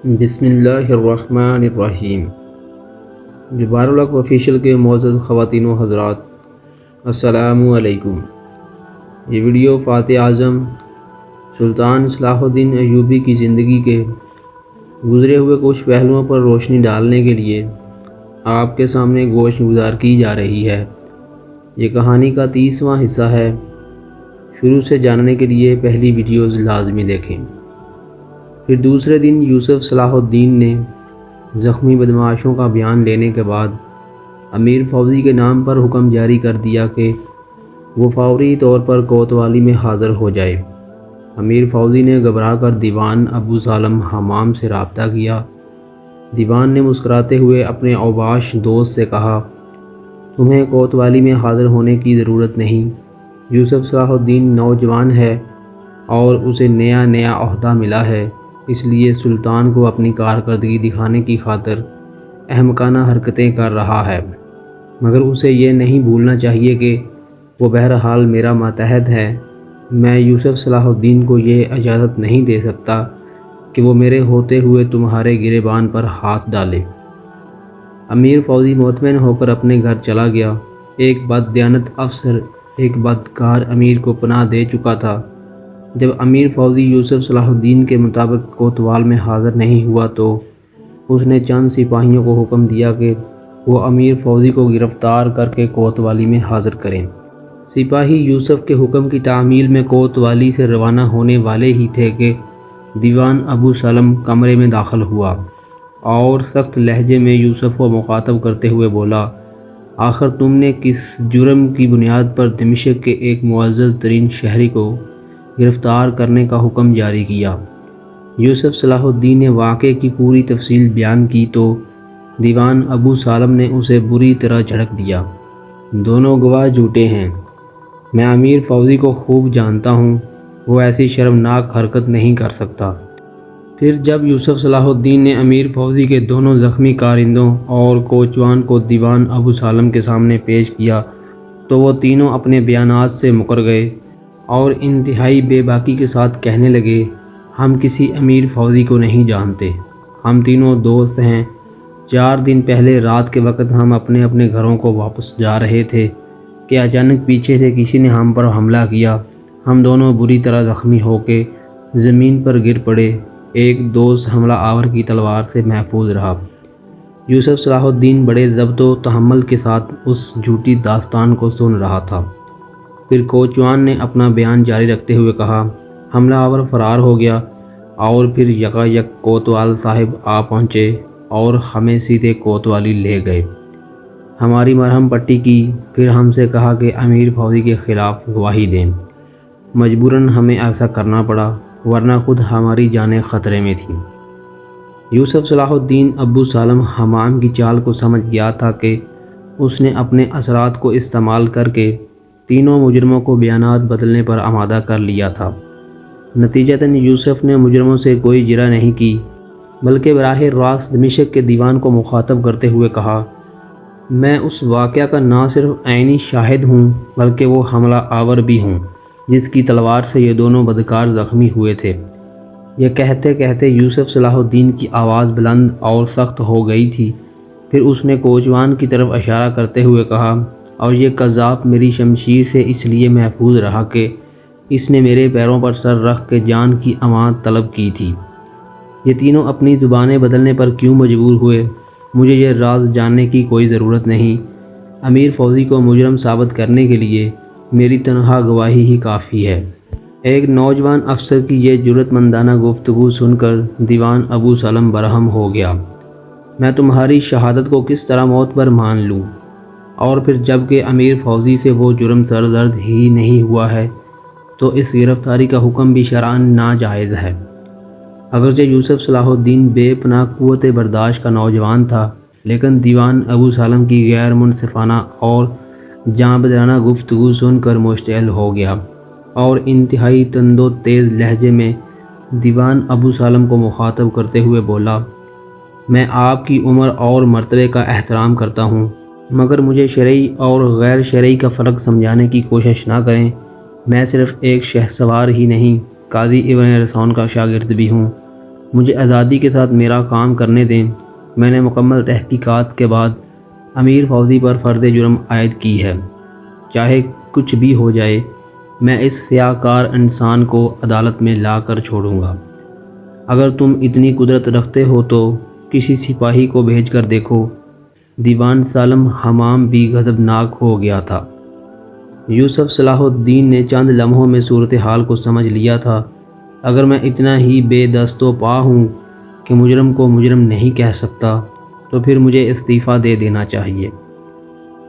بسم اللہ الرحمن الرحیم۔ جبار الحق آفیشیل کے معزز خواتین و حضرات، السلام علیکم۔ یہ ویڈیو فاتح اعظم سلطان صلاح الدین ایوبی کی زندگی کے گزرے ہوئے کچھ پہلوؤں پر روشنی ڈالنے کے لیے آپ کے سامنے گوش گزار کی جا رہی ہے۔ یہ کہانی کا 30واں حصہ ہے۔ شروع سے جاننے کے لیے پہلی ویڈیوز لازمی دیکھیں۔ پھر دوسرے دن یوسف صلاح الدین نے زخمی بدمعاشوں کا بیان لینے کے بعد امیر فوزی کے نام پر حکم جاری کر دیا کہ وہ فوری طور پر کوتوالی میں حاضر ہو جائے۔ امیر فوزی نے گھبرا کر دیوان ابو سالم حمام سے رابطہ کیا۔ دیوان نے مسکراتے ہوئے اپنے اوباش دوست سے کہا، تمہیں کوتوالی میں حاضر ہونے کی ضرورت نہیں۔ یوسف صلاح الدین نوجوان ہے اور اسے نیا عہدہ ملا ہے، اس لیے سلطان کو اپنی کارکردگی دکھانے کی خاطر احمقانہ حرکتیں کر رہا ہے، مگر اسے یہ نہیں بھولنا چاہیے کہ وہ بہرحال میرا ماتحت ہے۔ میں یوسف صلاح الدین کو یہ اجازت نہیں دے سکتا کہ وہ میرے ہوتے ہوئے تمہارے گریبان پر ہاتھ ڈالے۔ امیر فوزی مطمئن ہو کر اپنے گھر چلا گیا۔ ایک بددیانت افسر ایک بدکار امیر کو پناہ دے چکا تھا۔ جب امیر فوزی یوسف صلاح الدین کے مطابق کوتوال میں حاضر نہیں ہوا تو اس نے چند سپاہیوں کو حکم دیا کہ وہ امیر فوزی کو گرفتار کر کے کوتوالی میں حاضر کریں۔ سپاہی یوسف کے حکم کی تعمیل میں کوتوالی سے روانہ ہونے والے ہی تھے کہ دیوان ابو سالم کمرے میں داخل ہوا اور سخت لہجے میں یوسف کو مخاطب کرتے ہوئے بولا، آخر تم نے کس جرم کی بنیاد پر دمشق کے ایک معزز ترین شہری کو گرفتار کرنے کا حکم جاری کیا؟ یوسف صلاح الدین نے واقعے کی پوری تفصیل بیان کی تو دیوان ابو سالم نے اسے بری طرح جھڑک دیا۔ دونوں گواہ جھوٹے ہیں، میں امیر فوزی کو خوب جانتا ہوں، وہ ایسی شرمناک حرکت نہیں کر سکتا۔ پھر جب یوسف صلاح الدین نے امیر فوزی کے دونوں زخمی کارندوں اور کوچوان کو دیوان ابو سالم کے سامنے پیش کیا تو وہ تینوں اپنے بیانات سے مکر گئے اور انتہائی بے باکی کے ساتھ کہنے لگے، ہم کسی امیر فوزی کو نہیں جانتے، ہم تینوں دوست ہیں۔ 4 دن پہلے رات کے وقت ہم اپنے اپنے گھروں کو واپس جا رہے تھے کہ اچانک پیچھے سے کسی نے ہم پر حملہ کیا۔ ہم دونوں بری طرح زخمی ہو کے زمین پر گر پڑے۔ ایک دوست حملہ آور کی تلوار سے محفوظ رہا۔ یوسف صلاح الدین بڑے ضبط و تحمل کے ساتھ اس جھوٹی داستان کو سن رہا تھا۔ پھر کوچوان نے اپنا بیان جاری رکھتے ہوئے کہا، حملہ آور فرار ہو گیا اور پھر یکایک کوتوال صاحب آ پہنچے اور ہمیں سیدھے کوتوالی لے گئے۔ ہماری مرہم پٹی کی، پھر ہم سے کہا کہ امیر فوزی کے خلاف گواہی دیں۔ مجبوراً ہمیں ایسا کرنا پڑا، ورنہ خود ہماری جانیں خطرے میں تھیں۔ یوسف صلاح الدین ابو سالم حمام کی چال کو سمجھ گیا تھا کہ اس نے اپنے اثرات کو استعمال کر کے تینوں مجرموں کو بیانات بدلنے پر آمادہ کر لیا تھا۔ نتیجتاً یوسف نے مجرموں سے کوئی جرح نہیں کی، بلکہ براہ راست دمشق کے دیوان کو مخاطب کرتے ہوئے کہا، میں اس واقعہ کا نہ صرف عینی شاہد ہوں بلکہ وہ حملہ آور بھی ہوں جس کی تلوار سے یہ دونوں بدکار زخمی ہوئے تھے۔ یہ کہتے کہتے یوسف صلاح الدین کی آواز بلند اور سخت ہو گئی تھی۔ پھر اس نے کوچوان کی طرف اشارہ کرتے ہوئے کہا، اور یہ قذاب میری شمشیر سے اس لیے محفوظ رہا کہ اس نے میرے پیروں پر سر رکھ کے جان کی امان طلب کی تھی۔ یہ تینوں اپنی زبانیں بدلنے پر کیوں مجبور ہوئے، مجھے یہ راز جاننے کی کوئی ضرورت نہیں۔ امیر فوزی کو مجرم ثابت کرنے کے لیے میری تنہا گواہی ہی کافی ہے۔ ایک نوجوان افسر کی یہ جرأت مندانہ گفتگو سن کر دیوان ابو سالم برہم ہو گیا۔ میں تمہاری شہادت کو کس طرح معتبر مان لوں؟ اور پھر جب کہ امیر فوزی سے وہ جرم سرزد ہی نہیں ہوا ہے تو اس گرفتاری کا حکم بھی شرعاً ناجائز ہے۔ اگرچہ یوسف صلاح الدین بے پناہ قوت برداشت کا نوجوان تھا، لیکن دیوان ابو سالم کی غیر منصفانہ اور جاں بدرانہ گفتگو سن کر مشتعل ہو گیا اور انتہائی تند و تیز لہجے میں دیوان ابو سالم کو مخاطب کرتے ہوئے بولا، میں آپ کی عمر اور مرتبے کا احترام کرتا ہوں، مگر مجھے شرعی اور غیر شرعی کا فرق سمجھانے کی کوشش نہ کریں۔ میں صرف ایک شہسوار ہی نہیں، قاضی ابن رسون کا شاگرد بھی ہوں۔ مجھے آزادی کے ساتھ میرا کام کرنے دیں۔ میں نے مکمل تحقیقات کے بعد امیر فوزی پر فرد جرم عائد کی ہے۔ چاہے کچھ بھی ہو جائے، میں اس سیاہ کار انسان کو عدالت میں لا کر چھوڑوں گا۔ اگر تم اتنی قدرت رکھتے ہو تو کسی سپاہی کو بھیج کر دیکھو۔ دیوان سالم حمام بھی غضبناک ہو گیا تھا۔ یوسف صلاح الدین نے چند لمحوں میں صورتحال کو سمجھ لیا تھا۔ اگر میں اتنا ہی بے دست و پا ہوں کہ مجرم کو مجرم نہیں کہہ سکتا تو پھر مجھے استعفیٰ دے دینا چاہیے۔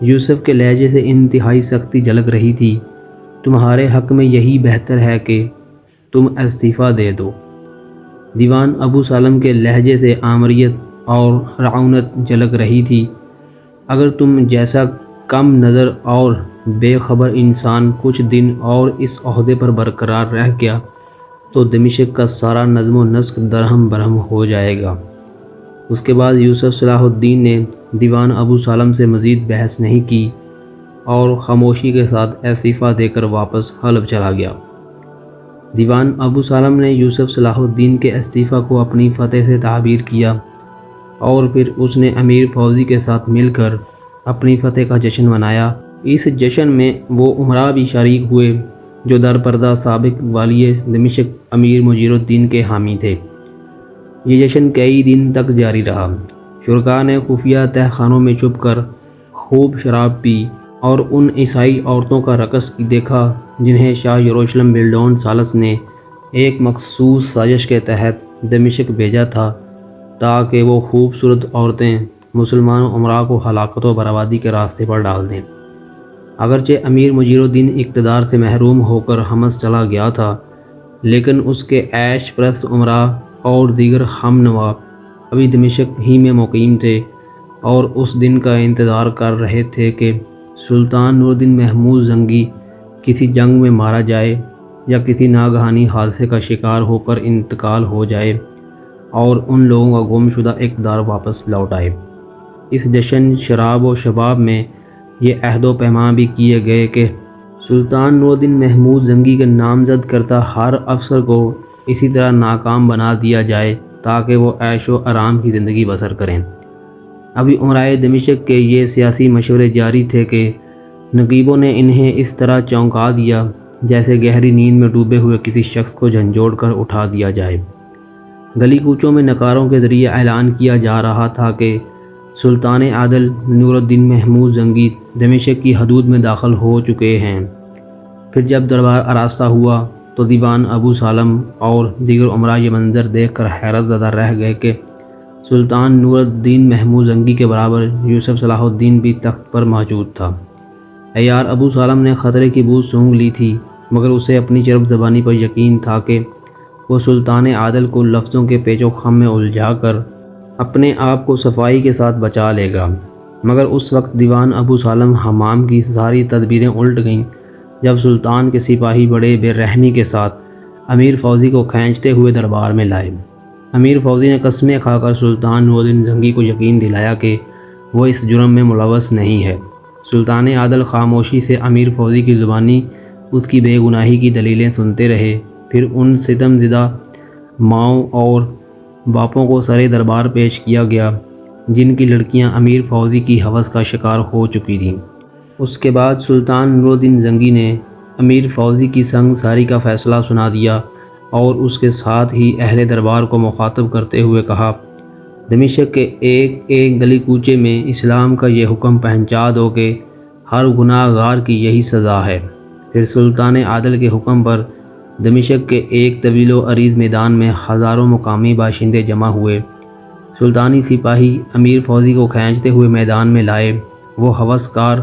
یوسف کے لہجے سے انتہائی سختی جھلک رہی تھی۔ تمہارے حق میں یہی بہتر ہے کہ تم استعفیٰ دے دو۔ دیوان ابو سالم کے لہجے سے آمریت اور رعونت جھلک رہی تھی۔ اگر تم جیسا کم نظر اور بے خبر انسان کچھ دن اور اس عہدے پر برقرار رہ گیا تو دمشق کا سارا نظم و نسق درہم برہم ہو جائے گا۔ اس کے بعد یوسف صلاح الدین نے دیوان ابو سالم سے مزید بحث نہیں کی اور خاموشی کے ساتھ استعفیٰ دے کر واپس حلب چلا گیا۔ دیوان ابو سالم نے یوسف صلاح الدین کے استعفیٰ کو اپنی فتح سے تعبیر کیا اور پھر اس نے امیر فوزی کے ساتھ مل کر اپنی فتح کا جشن منایا۔ اس جشن میں وہ امراء بھی شریک ہوئے جو در پردہ سابق والی دمشق امیر مجیر الدین کے حامی تھے۔ یہ جشن کئی دن تک جاری رہا۔ شرکاء نے خفیہ تہ خانوں میں چھپ کر خوب شراب پی اور ان عیسائی عورتوں کا رقص دیکھا جنہیں شاہ یروشلم بلڈون ثالث نے ایک مخصوص سازش کے تحت دمشق بھیجا تھا تاکہ وہ خوبصورت عورتیں مسلمان امراء کو ہلاکت و بربادی کے راستے پر ڈال دیں۔ اگرچہ امیر مجیر الدین اقتدار سے محروم ہو کر حمص چلا گیا تھا، لیکن اس کے عیش پرست امراء اور دیگر ہم نوا ابھی دمشق ہی میں مقیم تھے اور اس دن کا انتظار کر رہے تھے کہ سلطان نور الدین محمود زنگی کسی جنگ میں مارا جائے یا کسی ناگہانی حادثے کا شکار ہو کر انتقال ہو جائے اور ان لوگوں کا گم شدہ اقتدار واپس لوٹ آئے۔ اس جشن شراب و شباب میں یہ عہد و پیمان بھی کیے گئے کہ سلطان نور الدین محمود زنگی کے نامزد کرتا ہر افسر کو اسی طرح ناکام بنا دیا جائے تاکہ وہ عیش و آرام کی زندگی بسر کریں۔ ابھی امرائے دمشق کے یہ سیاسی مشورے جاری تھے کہ نقیبوں نے انہیں اس طرح چونکا دیا جیسے گہری نیند میں ڈوبے ہوئے کسی شخص کو جھنجھوڑ کر اٹھا دیا جائے۔ گلی کوچوں میں نکاروں کے ذریعے اعلان کیا جا رہا تھا کہ سلطان عادل نور الدین محمود زنگی دمشق کی حدود میں داخل ہو چکے ہیں۔ پھر جب دربار آراستہ ہوا تو دیوان ابو سالم اور دیگر امراء یہ منظر دیکھ کر حیرت زدہ رہ گئے کہ سلطان نور الدین محمود زنگی کے برابر یوسف صلاح الدین بھی تخت پر موجود تھا۔ عیار ابو سالم نے خطرے کی بو سونگھ لی تھی، مگر اسے اپنی چرب زبانی پر یقین تھا کہ وہ سلطان عادل کو لفظوں کے پیچ و خم میں الجھا کر اپنے آپ کو صفائی کے ساتھ بچا لے گا۔ مگر اس وقت دیوان ابو سالم حمام کی ساری تدبیریں الٹ گئیں جب سلطان کے سپاہی بڑے بے رحمی کے ساتھ امیر فوزی کو کھینچتے ہوئے دربار میں لائے۔ امیر فوزی نے قسمیں کھا کر سلطان نور الدین زنگی کو یقین دلایا کہ وہ اس جرم میں ملوث نہیں ہے۔ سلطان عادل خاموشی سے امیر فوزی کی زبانی اس کی بے گناہی کی دلیلیں سنتے رہے۔ پھر ان ستم زدہ ماؤں اور باپوں کو سرے دربار پیش کیا گیا جن کی لڑکیاں امیر فوزی کی ہوس کا شکار ہو چکی تھیں۔ اس کے بعد سلطان نور الدین زنگی نے امیر فوزی کی سنگ ساری کا فیصلہ سنا دیا اور اس کے ساتھ ہی اہل دربار کو مخاطب کرتے ہوئے کہا، دمشق کے ایک ایک گلی کوچے میں اسلام کا یہ حکم پہنچا دو کہ ہر گناہ گار کی یہی سزا ہے۔ پھر سلطان عادل کے حکم پر دمشق کے ایک طویل و عریض میدان میں ہزاروں مقامی باشندے جمع ہوئے۔ سلطانی سپاہی امیر فوزی کو کھینچتے ہوئے میدان میں لائے۔ وہ ہوسکار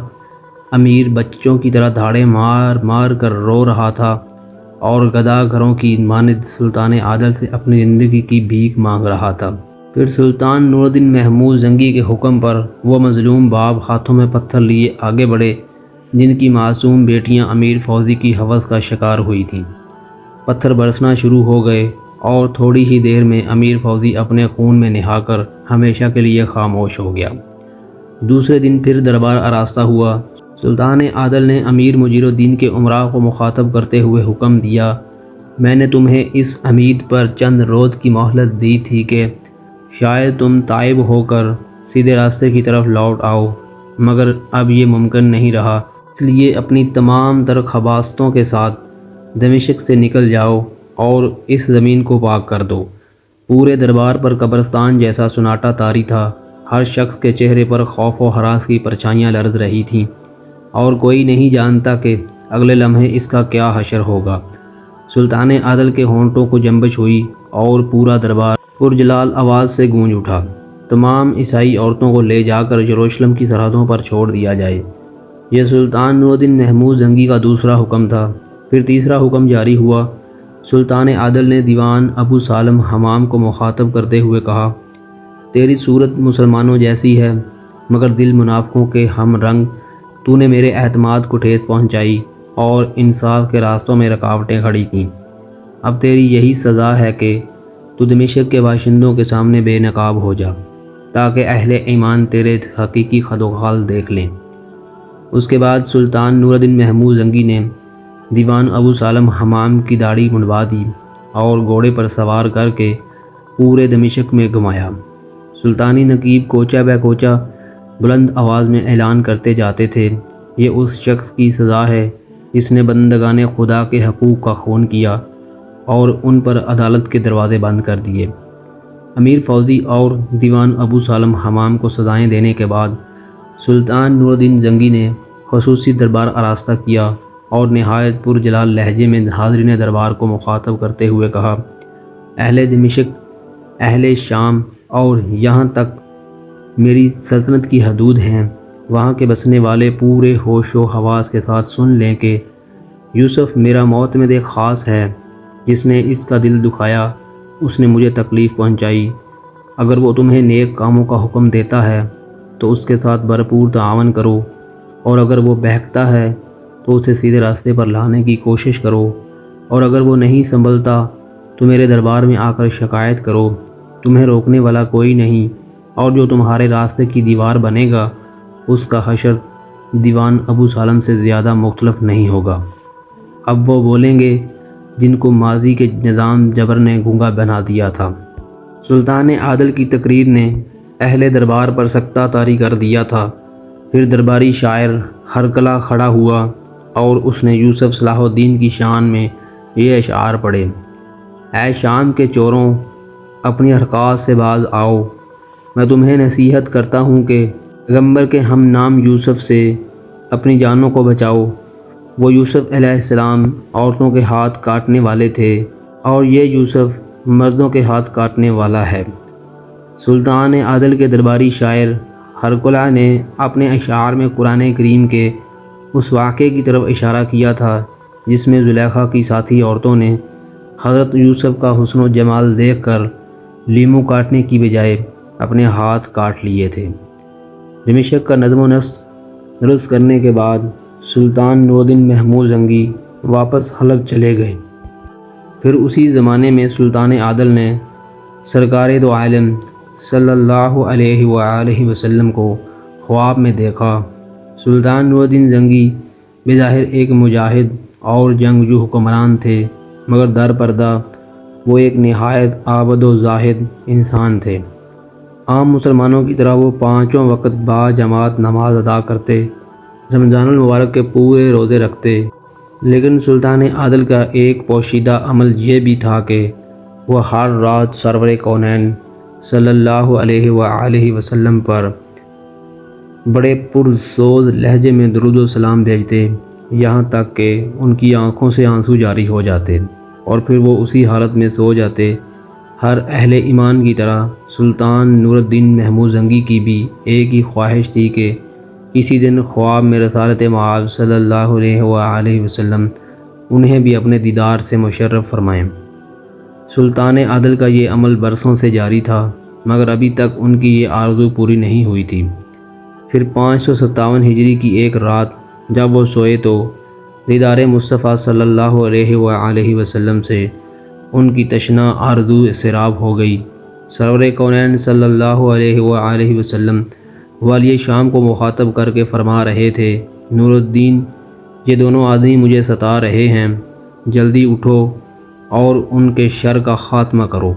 امیر بچوں کی طرح دھاڑے مار مار کر رو رہا تھا اور گدا گھروں کی مانند سلطان عادل سے اپنی زندگی کی بھیک مانگ رہا تھا۔ پھر سلطان نور الدین محمود زنگی کے حکم پر وہ مظلوم باپ ہاتھوں میں پتھر لیے آگے بڑھے جن کی معصوم بیٹیاں امیر فوزی کی ہوس کا شکار ہوئی تھیں۔ پتھر برسنا شروع ہو گئے اور تھوڑی ہی دیر میں امیر فوزی اپنے خون میں نہا کر ہمیشہ کے لیے خاموش ہو گیا۔ دوسرے دن پھر دربار آراستہ ہوا۔ سلطان عادل نے امیر مجیر الدین کے امراء کو مخاطب کرتے ہوئے حکم دیا، میں نے تمہیں اس امید پر چند روز کی مہلت دی تھی کہ شاید تم تائب ہو کر سیدھے راستے کی طرف لوٹ آؤ، مگر اب یہ ممکن نہیں رہا۔ اس لیے اپنی تمام تر خباستوں کے ساتھ دمشق سے نکل جاؤ اور اس زمین کو پاک کر دو۔ پورے دربار پر قبرستان جیسا سناٹا طاری تھا۔ ہر شخص کے چہرے پر خوف و ہراس کی پرچھائیاں لرز رہی تھیں، اور کوئی نہیں جانتا کہ اگلے لمحے اس کا کیا حشر ہوگا۔ سلطان عادل کے ہونٹوں کو جنبش ہوئی اور پورا دربار پرجلال آواز سے گونج اٹھا، تمام عیسائی عورتوں کو لے جا کر یروشلم کی سرحدوں پر چھوڑ دیا جائے۔ یہ سلطان نور الدین محمود زنگی کا دوسرا حکم تھا۔ پھر تیسرا حکم جاری ہوا۔ سلطان عادل نے دیوان ابو سالم حمام کو مخاطب کرتے ہوئے کہا، تیری صورت مسلمانوں جیسی ہے، مگر دل منافقوں کے ہم رنگ۔ تو نے میرے اعتماد کو ٹھیس پہنچائی اور انصاف کے راستوں میں رکاوٹیں کھڑی کیں۔ اب تیری یہی سزا ہے کہ تو دمشق کے باشندوں کے سامنے بے نقاب ہو جا، تاکہ اہل ایمان تیرے حقیقی خد و خال دیکھ لیں۔ اس کے بعد سلطان نور الدین محمود زنگی نے دیوان ابو سالم حمام کی داڑھی منڈوا دی اور گھوڑے پر سوار کر کے پورے دمشق میں گھمایا۔ سلطانی نقیب کوچہ بہ کوچہ بلند آواز میں اعلان کرتے جاتے تھے، یہ اس شخص کی سزا ہے جس نے بندگان خدا کے حقوق کا خون کیا اور ان پر عدالت کے دروازے بند کر دیے۔ امیر فوزی اور دیوان ابو سالم حمام کو سزائیں دینے کے بعد سلطان نور الدین زنگی نے خصوصی دربار آراستہ کیا اور نہایت پرجلال لہجے میں حاضرین دربار کو مخاطب کرتے ہوئے کہا، اہل دمشق، اہل شام اور یہاں تک میری سلطنت کی حدود ہیں، وہاں کے بسنے والے پورے ہوش و حواس کے ساتھ سن لیں کہ یوسف میرا معتمد خاص ہے۔ جس نے اس کا دل دکھایا اس نے مجھے تکلیف پہنچائی۔ اگر وہ تمہیں نیک کاموں کا حکم دیتا ہے تو اس کے ساتھ بھرپور تعاون کرو، اور اگر وہ بہکتا ہے تو اسے سیدھے راستے پر لانے کی کوشش کرو، اور اگر وہ نہیں سنبھلتا تو میرے دربار میں آ کر شکایت کرو۔ تمہیں روکنے والا کوئی نہیں، اور جو تمہارے راستے کی دیوار بنے گا اس کا حشر دیوان ابو سالم سے زیادہ مختلف نہیں ہوگا۔ اب وہ بولیں گے جن کو ماضی کے نظام جبر نے گونگا بنا دیا تھا۔ سلطان عادل کی تقریر نے اہل دربار پر سکتہ طاری کر دیا تھا۔ پھر درباری شاعر ہرکلا کھڑا ہوا اور اس نے یوسف صلاح الدین کی شان میں یہ اشعار پڑھے، اے شام کے چوروں، اپنی حرکات سے باز آؤ۔ میں تمہیں نصیحت کرتا ہوں کہ پیغمبر کے ہم نام یوسف سے اپنی جانوں کو بچاؤ۔ وہ یوسف علیہ السلام عورتوں کے ہاتھ کاٹنے والے تھے، اور یہ یوسف مردوں کے ہاتھ کاٹنے والا ہے۔ سلطان عادل کے درباری شاعر ہرکلا نے اپنے اشعار میں قرآن کریم کے اس واقعے کی طرف اشارہ کیا تھا جس میں زلیخا کی ساتھی عورتوں نے حضرت یوسف کا حسن و جمال دیکھ کر لیمو کاٹنے کی بجائے اپنے ہاتھ کاٹ لیے تھے۔ دمشق کا نظم و نسق درست کرنے کے بعد سلطان نور الدین محمود زنگی واپس حلب چلے گئے۔ پھر اسی زمانے میں سلطان عادل نے سرکار دو عالم صلی اللہ علیہ وآلہ وسلم کو خواب میں دیکھا۔ سلطان نور الدین زنگی بظاہر ایک مجاہد اور جنگجو حکمران تھے، مگر در پردہ وہ ایک نہایت عابد و زاہد انسان تھے۔ عام مسلمانوں کی طرح وہ 5 وقت با جماعت نماز ادا کرتے، رمضان المبارک کے پورے روزے رکھتے، لیکن سلطان عادل کا ایک پوشیدہ عمل یہ بھی تھا کہ وہ ہر رات سرور کونین صلی اللہ علیہ وآلہ وسلم پر بڑے پرسوز لہجے میں درود و سلام بھیجتے، یہاں تک کہ ان کی آنکھوں سے آنسو جاری ہو جاتے اور پھر وہ اسی حالت میں سو جاتے۔ ہر اہل ایمان کی طرح سلطان نور الدین محمود زنگی کی بھی ایک ہی خواہش تھی کہ کسی دن خواب میں رسالت مآب صلی اللہ علیہ وآلہ وسلم انہیں بھی اپنے دیدار سے مشرف فرمائیں۔ سلطان عادل کا یہ عمل برسوں سے جاری تھا، مگر ابھی تک ان کی یہ آرزو پوری نہیں ہوئی تھی۔ پھر 557 ہجری کی ایک رات جب وہ سوئے تو دیدار مصطفیٰ صلی اللہ علیہ وآلہ وسلم سے ان کی تشنہ آرزو سیراب ہو گئی۔ سرور کونین صلی اللہ علیہ وآلہ وسلم والی شام کو مخاطب کر کے فرما رہے تھے، نور الدین، یہ دونوں آدمی مجھے ستا رہے ہیں، جلدی اٹھو اور ان کے شر کا خاتمہ کرو۔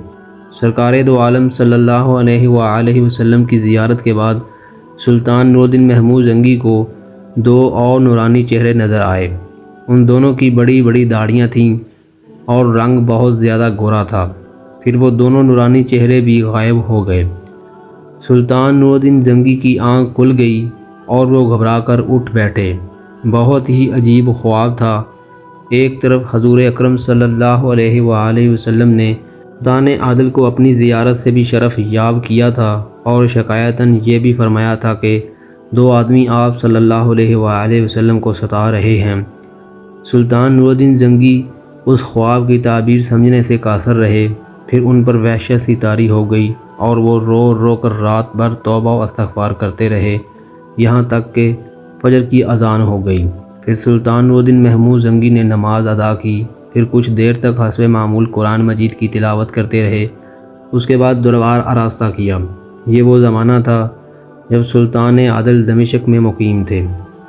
سرکار دو عالم صلی اللہ علیہ وآلہ وسلم کی زیارت کے بعد سلطان نور الدین محمود زنگی کو دو اور نورانی چہرے نظر آئے۔ ان دونوں کی بڑی بڑی داڑھیاں تھیں اور رنگ بہت زیادہ گورا تھا۔ پھر وہ دونوں نورانی چہرے بھی غائب ہو گئے۔ سلطان نور الدین زنگی کی آنکھ کھل گئی اور وہ گھبرا کر اٹھ بیٹھے۔ بہت ہی عجیب خواب تھا۔ ایک طرف حضور اکرم صلی اللہ علیہ وآلہ وسلم نے سلطان عادل کو اپنی زیارت سے بھی شرف یاب کیا تھا اور شکایتاً یہ بھی فرمایا تھا کہ دو آدمی آپ صلی اللہ علیہ وآلہ وسلم کو ستا رہے ہیں۔ سلطان نور الدین زنگی اس خواب کی تعبیر سمجھنے سے قاصر رہے۔ پھر ان پر وحشت سی طاری ہو گئی اور وہ رو رو کر رات بھر توبہ و استغفار کرتے رہے، یہاں تک کہ فجر کی اذان ہو گئی۔ پھر سلطان نور الدین محمود زنگی نے نماز ادا کی۔ پھر کچھ دیر تک حسب معمول قرآن مجید کی تلاوت کرتے رہے۔ اس کے بعد دربار آراستہ کیا۔ یہ وہ زمانہ تھا جب سلطان عادل دمشق میں مقیم تھے۔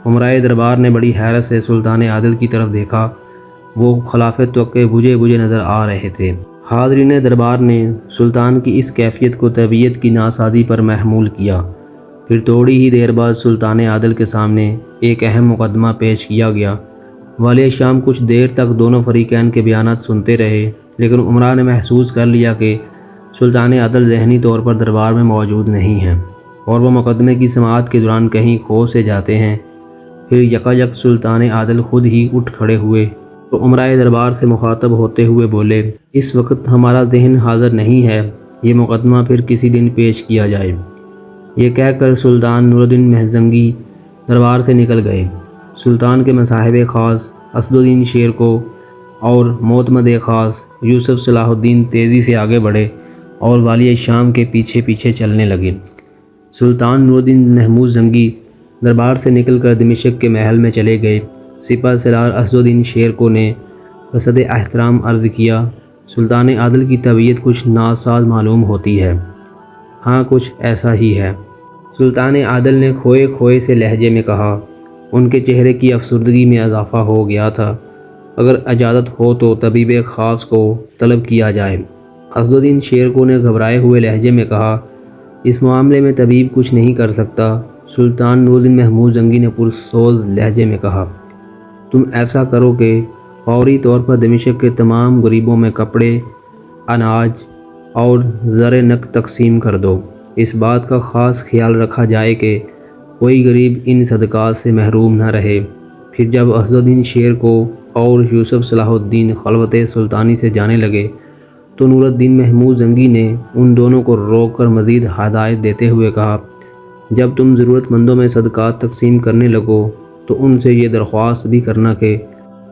امرائے دربار نے بڑی حیرت سے سلطان عادل کی طرف دیکھا۔ وہ خلافت توقع بجھے بجھے نظر آ رہے تھے۔ حاضرین دربار نے سلطان کی اس کیفیت کو طبیعت کی ناسازی پر محمول کیا۔ پھر تھوڑی ہی دیر بعد سلطان عادل کے سامنے ایک اہم مقدمہ پیش کیا گیا۔ والی شام کچھ دیر تک دونوں فریقین کے بیانات سنتے رہے، لیکن عمرا نے محسوس کر لیا کہ سلطان عادل ذہنی طور پر دربار میں موجود نہیں ہیں اور وہ مقدمے کی سماعت کے دوران کہیں کھو سے جاتے ہیں۔ پھر یکایک سلطان عادل خود ہی اٹھ کھڑے ہوئے اور عمرائے دربار سے مخاطب ہوتے ہوئے بولے، اس وقت ہمارا ذہن حاضر نہیں ہے، یہ مقدمہ پھر کسی دن پیش کیا جائے۔ یہ کہہ کر سلطان نور الدین محمود زنگی دربار سے نکل گئے۔ سلطان کے مصاحب خاص اسد الدین شیر کو اور معتمد خاص یوسف صلاح الدین تیزی سے آگے بڑھے اور والی شام کے پیچھے پیچھے چلنے لگے۔ سلطان نور الدین محمود زنگی دربار سے نکل کر دمشق کے محل میں چلے گئے۔ سپہ سالار اسد الدین شیر کو نے بصد احترام عرض کیا، سلطان عادل کی طبیعت کچھ ناساز معلوم ہوتی ہے۔ ہاں، کچھ ایسا ہی ہے، سلطان عادل نے کھوئے کھوئے سے لہجے میں کہا۔ ان کے چہرے کی افسردگی میں اضافہ ہو گیا تھا۔ اگر اجازت ہو تو طبیب خاص کو طلب کیا جائے۔ اسد الدین شیر کو نے گھبرائے ہوئے لہجے میں کہا، اس معاملے میں طبیب کچھ نہیں کر سکتا۔ سلطان نور الدین محمود زنگی نے پرسوز لہجے میں کہا، تم ایسا کرو کہ فوری طور پر دمشق کے تمام غریبوں میں کپڑے، اناج اور زر نقد تقسیم کر دو۔ اس بات کا خاص خیال رکھا جائے کہ کوئی غریب ان صدقات سے محروم نہ رہے۔ پھر جب اسد الدین شیر کو اور یوسف صلاح الدین خلوت سلطانی سے جانے لگے تو نور الدین محمود زنگی نے ان دونوں کو روک کر مزید ہدایت دیتے ہوئے کہا، جب تم ضرورت مندوں میں صدقات تقسیم کرنے لگو تو ان سے یہ درخواست بھی کرنا کہ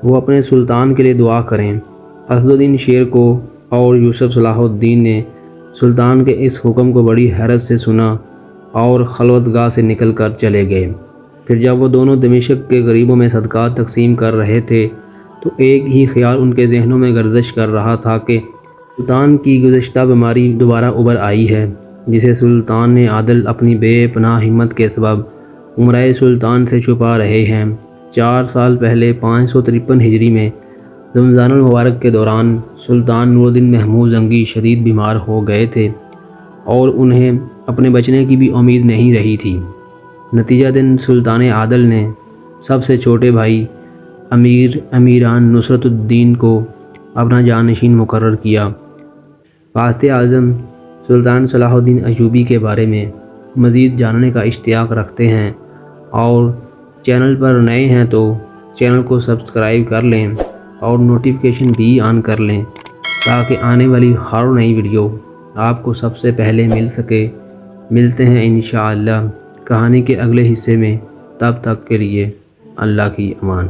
وہ اپنے سلطان کے لیے دعا کریں۔ اسد الدین شیر کو اور یوسف صلاح الدین نے سلطان کے اس حکم کو بڑی حیرت سے سنا اور خلوت گاہ سے نکل کر چلے گئے۔ پھر جب وہ دونوں دمشق کے غریبوں میں صدقات تقسیم کر رہے تھے تو ایک ہی خیال ان کے ذہنوں میں گردش کر رہا تھا کہ سلطان کی گزشتہ بیماری دوبارہ ابھر آئی ہے، جسے سلطان عادل اپنی بے پناہ ہمت کے سبب امرائے سلطان سے چھپا رہے ہیں۔ 4 سال پہلے 553 ہجری میں رمضان المبارک کے دوران سلطان نور الدین محمود زنگی شدید بیمار ہو گئے تھے اور انہیں اپنے بچنے کی بھی امید نہیں رہی تھی۔ نتیجہ دن سلطان عادل نے سب سے چھوٹے بھائی امیران نصرت الدین کو اپنا جانشین مقرر کیا۔ فاتح اعظم سلطان صلاح الدین ایوبی کے بارے میں مزید جاننے کا اشتیاق رکھتے ہیں اور چینل پر نئے ہیں تو چینل کو سبسکرائب کر لیں اور نوٹیفیکیشن بھی آن کر لیں تاکہ آنے والی ہر نئی ویڈیو آپ کو سب سے پہلے مل سکے۔ ملتے ہیں انشاءاللہ کہانی کے اگلے حصے میں، تب تک کے لیے اللہ کی امان۔